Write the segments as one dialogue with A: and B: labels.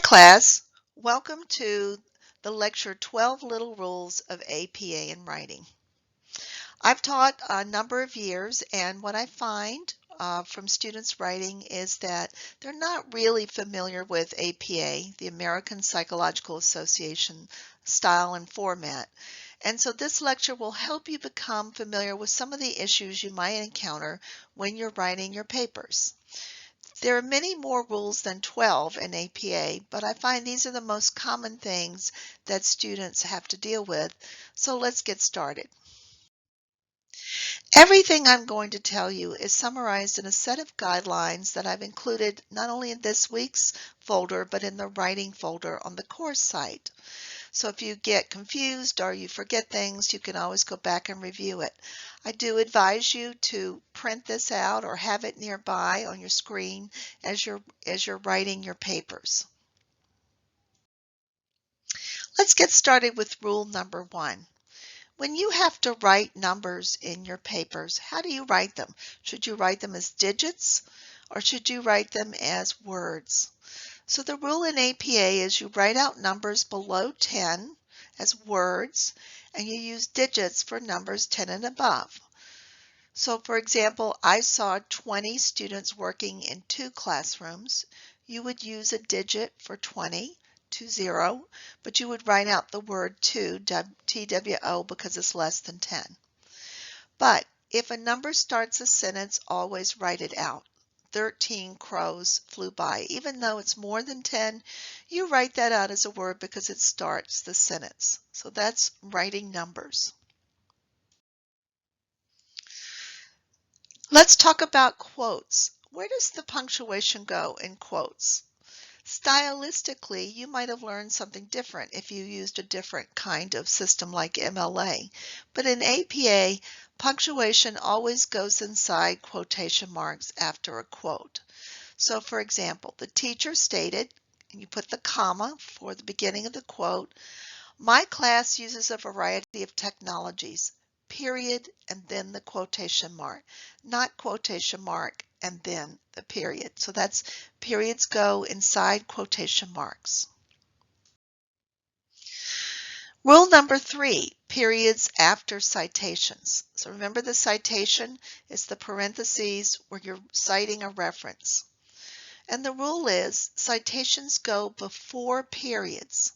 A: class, welcome to the lecture 12 Little Rules of APA in Writing. I've taught a number of years, and what I find from students writing is that they're not really familiar with APA, the American Psychological Association style and format. And so this lecture will help you become familiar with some of the issues you might encounter when you're writing your papers. There are many more rules than 12 in APA, but I find these are the most common things that students have to deal with. So let's get started. Everything I'm going to tell you is summarized in a set of guidelines that I've included not only in this week's folder, but in the writing folder on the course site. So if you get confused or you forget things, you can always go back and review it. I do advise you to print this out or have it nearby on your screen as you're writing your papers. Let's get started with rule number 1. When you have to write numbers in your papers, how do you write them? Should you write them as digits or should you write them as words? So the rule in APA is you write out numbers below 10 as words, and you use digits for numbers 10 and above. So for example, I saw 20 students working in 2 classrooms. You would use a digit for 20, 20, but you would write out the word 2, TWO, because it's less than 10. But if a number starts a sentence, always write it out. 13 crows flew by. Even though it's more than 10, you write that out as a word because it starts the sentence. So that's writing numbers. Let's talk about quotes. Where does the punctuation go in quotes? Stylistically, you might have learned something different if you used a different kind of system like MLA. But in APA, punctuation always goes inside quotation marks after a quote. So for example, the teacher stated, and you put the comma for the beginning of the quote, "My class uses a variety of technologies," period, and then the quotation mark, not quotation mark and then the period. So that's periods go inside quotation marks. Rule number 3, periods after citations. So remember, the citation is the parentheses where you're citing a reference. And the rule is citations go before periods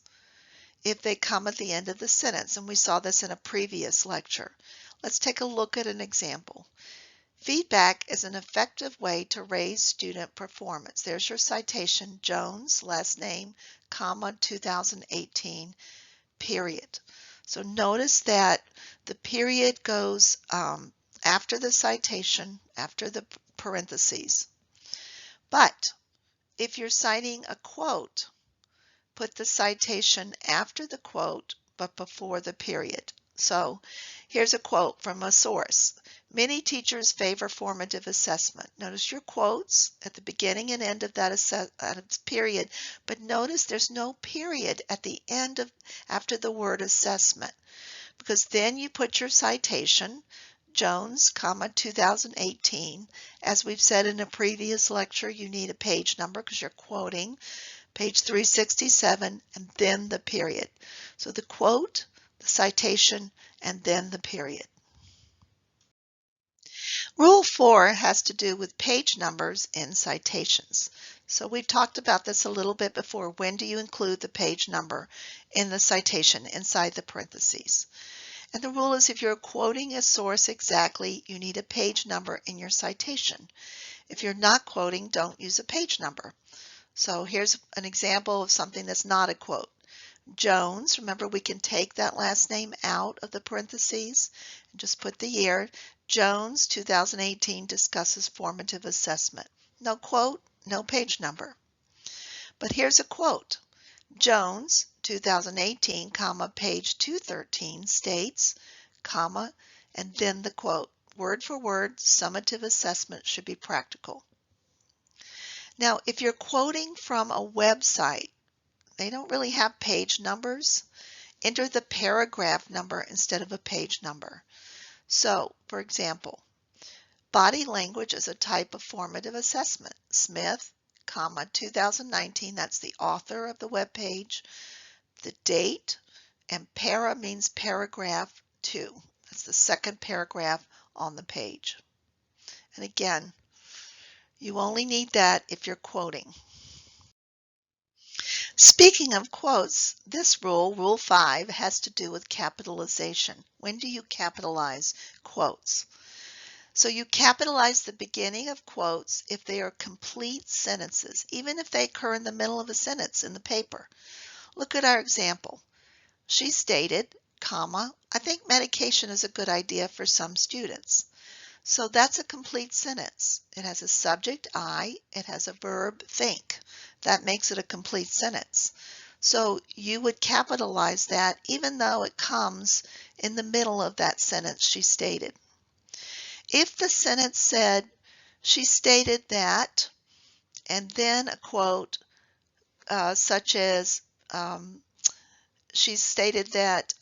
A: if they come at the end of the sentence, and we saw this in a previous lecture. Let's take a look at an example. Feedback is an effective way to raise student performance. There's your citation, Jones, last name, comma, 2018, period. So notice that the period goes after the citation, after the parentheses. But if you're citing a quote, put the citation after the quote, but before the period. So here's a quote from a source. "Many teachers favor formative assessment." Notice your quotes at the beginning and end of that period, but notice there's no period at the end of after the word assessment, because then you put your citation, Jones, comma, 2018. As we've said in a previous lecture, you need a page number because you're quoting. Page 367, and then the period. So the quote, the citation, and then the period. Rule 4 has to do with page numbers in citations. So we've talked about this a little bit before. When do you include the page number in the citation inside the parentheses? And the rule is if you're quoting a source exactly, you need a page number in your citation. If you're not quoting, don't use a page number. So here's an example of something that's not a quote. Jones, remember we can take that last name out of the parentheses and just put the year. Jones, 2018, discusses formative assessment. No quote, no page number. But here's a quote. Jones, 2018, comma, page 213 states, comma, and then the quote. Word for word, summative assessment should be practical. Now, if you're quoting from a website, they don't really have page numbers. Enter the paragraph number instead of a page number. So, for example, body language is a type of formative assessment. Smith, comma, 2019, that's the author of the web page, the date, and para means paragraph 2. That's the second paragraph on the page. And again, you only need that if you're quoting. Speaking of quotes, this rule, Rule 5, has to do with capitalization. When do you capitalize quotes? So you capitalize the beginning of quotes if they are complete sentences, even if they occur in the middle of a sentence in the paper. Look at our example. She stated, comma, I think medication is a good idea for some students. So that's a complete sentence. It has a subject, I, it has a verb, think. That makes it a complete sentence. So you would capitalize that even though it comes in the middle of that sentence she stated. If the sentence said, she stated that, and then a quote such as, she stated that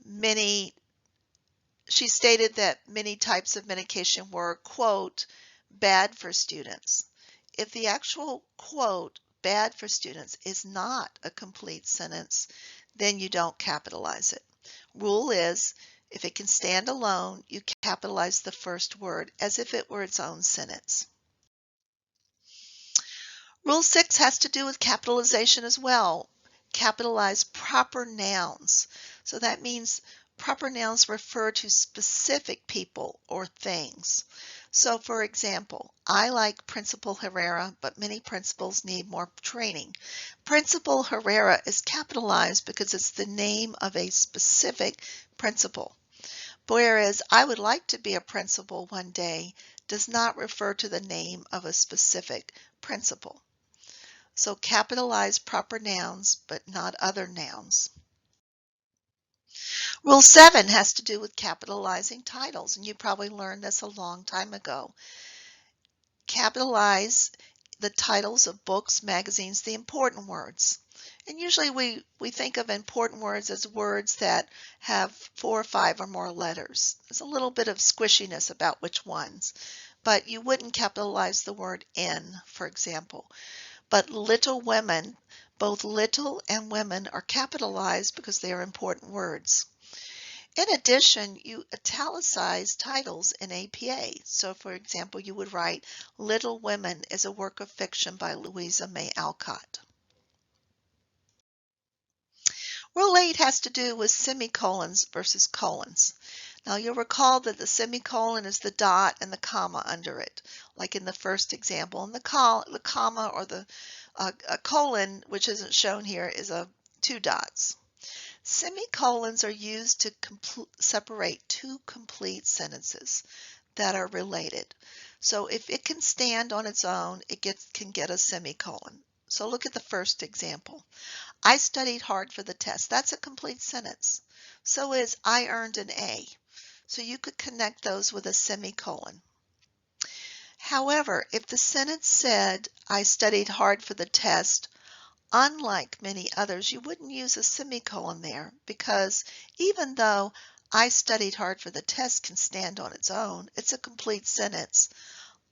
A: many types of medication were, quote, bad for students. If the actual quote, bad for students, is not a complete sentence, then you don't capitalize it. Rule is, if it can stand alone, you capitalize the first word as if it were its own sentence. Rule 6 has to do with capitalization as well. Capitalize proper nouns. So that means proper nouns refer to specific people or things. So for example, I like Principal Herrera, but many principals need more training. Principal Herrera is capitalized because it's the name of a specific principal. Whereas I would like to be a principal one day does not refer to the name of a specific principal. So capitalize proper nouns, but not other nouns. Rule 7 has to do with capitalizing titles, and you probably learned this a long time ago. Capitalize the titles of books, magazines, the important words. And usually we think of important words as words that have 4 or 5 or more letters. There's a little bit of squishiness about which ones, but you wouldn't capitalize the word in, for example. But Little Women, both little and women are capitalized because they are important words. In addition, you italicize titles in APA. So for example, you would write, Little Women is a work of fiction by Louisa May Alcott. Rule 8 has to do with semicolons versus colons. Now you'll recall that the semicolon is the dot and the comma under it, like in the first example. And the comma or the a colon, which isn't shown here, is 2 dots. Semicolons are used to separate 2 complete sentences that are related. So if it can stand on its own, it can get a semicolon. So look at the first example. I studied hard for the test. That's a complete sentence. So is I earned an A. So you could connect those with a semicolon. However, if the sentence said, I studied hard for the test, unlike many others, you wouldn't use a semicolon there because even though I studied hard for the test can stand on its own, it's a complete sentence.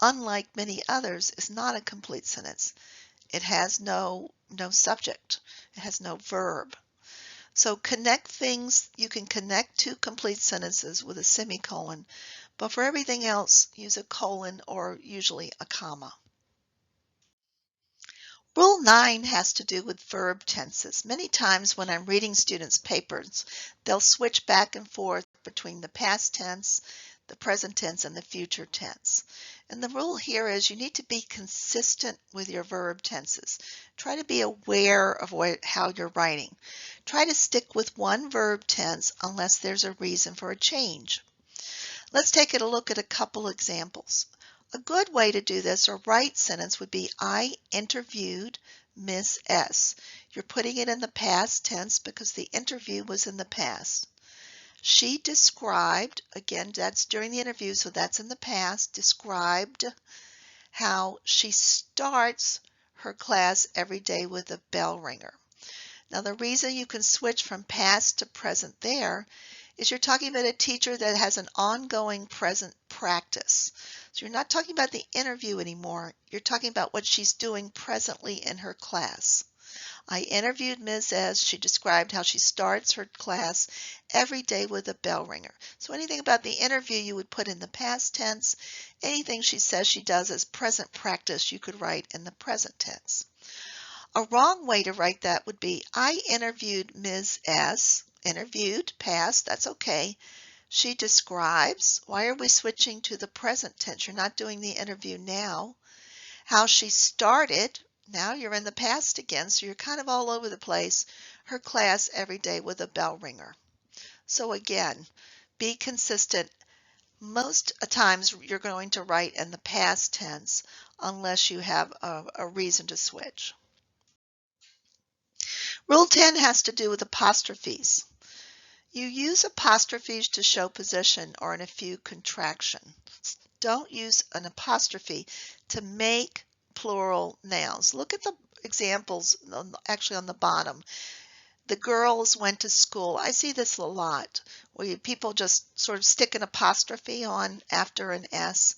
A: Unlike many others, it's not a complete sentence. It has no subject. It has no verb. So connect things, you can connect 2 complete sentences with a semicolon, but for everything else, use a colon or usually a comma. Rule 9 has to do with verb tenses. Many times when I'm reading students' papers, they'll switch back and forth between the past tense, the present tense, and the future tense. And the rule here is you need to be consistent with your verb tenses. Try to be aware of how you're writing. Try to stick with one verb tense unless there's a reason for a change. Let's take a look at a couple examples. A good way to do this or right sentence would be I interviewed Miss S. You're putting it in the past tense because the interview was in the past. She described, again, that's during the interview, so that's in the past, described how she starts her class every day with a bell ringer. Now the reason you can switch from past to present there is you're talking about a teacher that has an ongoing present practice. So you're not talking about the interview anymore. You're talking about what she's doing presently in her class. I interviewed Ms. S. She described how she starts her class every day with a bell ringer. So anything about the interview you would put in the past tense. Anything she says she does as present practice you could write in the present tense. A wrong way to write that would be, I interviewed Ms. S. Interviewed, past, that's okay. She describes. Why are we switching to the present tense? You're not doing the interview now. How she started. Now you're in the past again, so you're kind of all over the place. Her class every day with a bell ringer. So again, be consistent. Most times you're going to write in the past tense unless you have a reason to switch. Rule 10 has to do with apostrophes. You use apostrophes to show position or in a few contractions. Don't use an apostrophe to make plural nouns. Look at the examples actually on the bottom. The girls went to school. I see this a lot where people just sort of stick an apostrophe on after an S.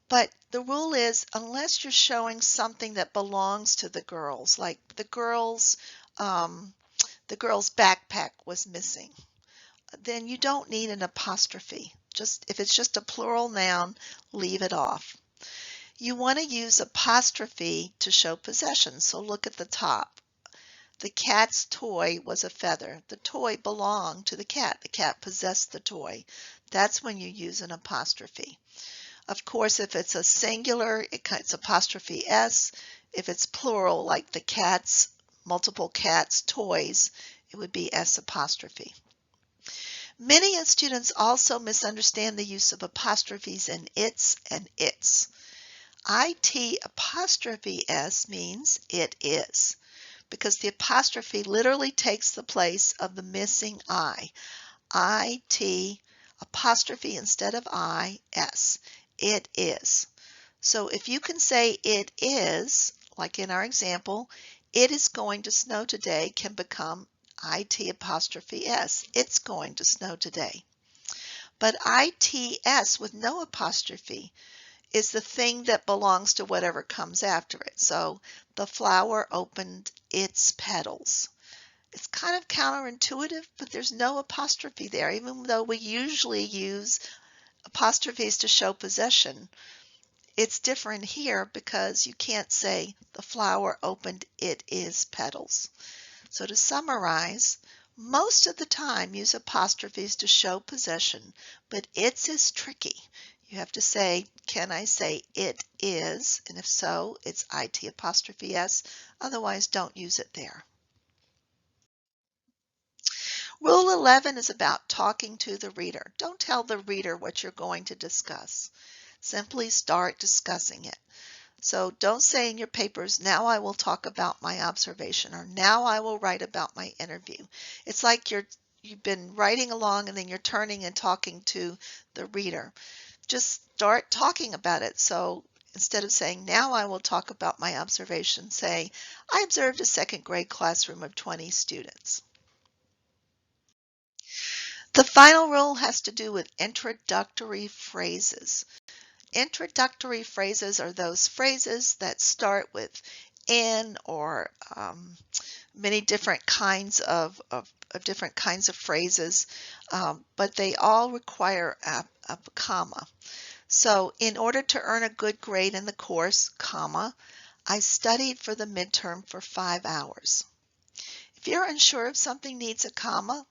A: But the rule is, unless you're showing something that belongs to the girls, like the girls' backpack was missing, then you don't need an apostrophe. If it's just a plural noun, leave it off. You want to use apostrophe to show possession. So look at the top. The cat's toy was a feather. The toy belonged to the cat. The cat possessed the toy. That's when you use an apostrophe. Of course, if it's a singular, it's apostrophe S. If it's plural, like the cats, multiple cats, toys, it would be S apostrophe. Many students also misunderstand the use of apostrophes in its and its. IT apostrophe S means it is, because the apostrophe literally takes the place of the missing I. IT apostrophe instead of I, S. It is. So if you can say it is, like in our example, it is going to snow today can become IT apostrophe S. It's going to snow today. But ITS with no apostrophe is the thing that belongs to whatever comes after it. So the flower opened its petals. It's kind of counterintuitive, but there's no apostrophe there, even though we usually use apostrophes to show possession. It's different here because you can't say the flower opened its petals. So to summarize, most of the time use apostrophes to show possession, but its is tricky. You have to say, can I say it is? And if so, it's IT apostrophe S. Otherwise, don't use it there. Rule 11 is about talking to the reader. Don't tell the reader what you're going to discuss. Simply start discussing it. So don't say in your papers, now I will talk about my observation, or now I will write about my interview. It's like you've been writing along and then you're turning and talking to the reader. Just start talking about it. So instead of saying, now I will talk about my observation, say, I observed a second grade classroom of 20 students. The final rule has to do with introductory phrases. Introductory phrases are those phrases that start with in or many different kinds of different kinds of phrases, but they all require a comma. So in order to earn a good grade in the course, comma, I studied for the midterm for 5 hours. If you're unsure if something needs a comma,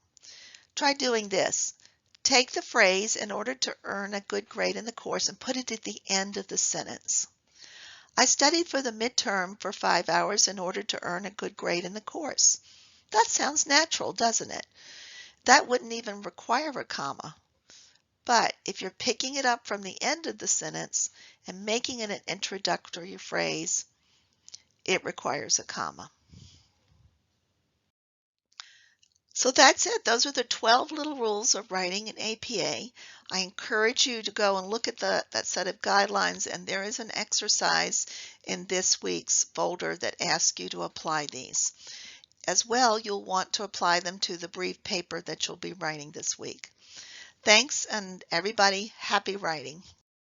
A: try doing this. Take the phrase in order to earn a good grade in the course and put it at the end of the sentence. I studied for the midterm for 5 hours in order to earn a good grade in the course. That sounds natural, doesn't it? That wouldn't even require a comma. But if you're picking it up from the end of the sentence and making it an introductory phrase, it requires a comma. So that's it. Those are the 12 little rules of writing in APA. I encourage you to go and look at that set of guidelines, and there is an exercise in this week's folder that asks you to apply these. as well, you'll want to apply them to the brief paper that you'll be writing this week. Thanks, and everybody, happy writing.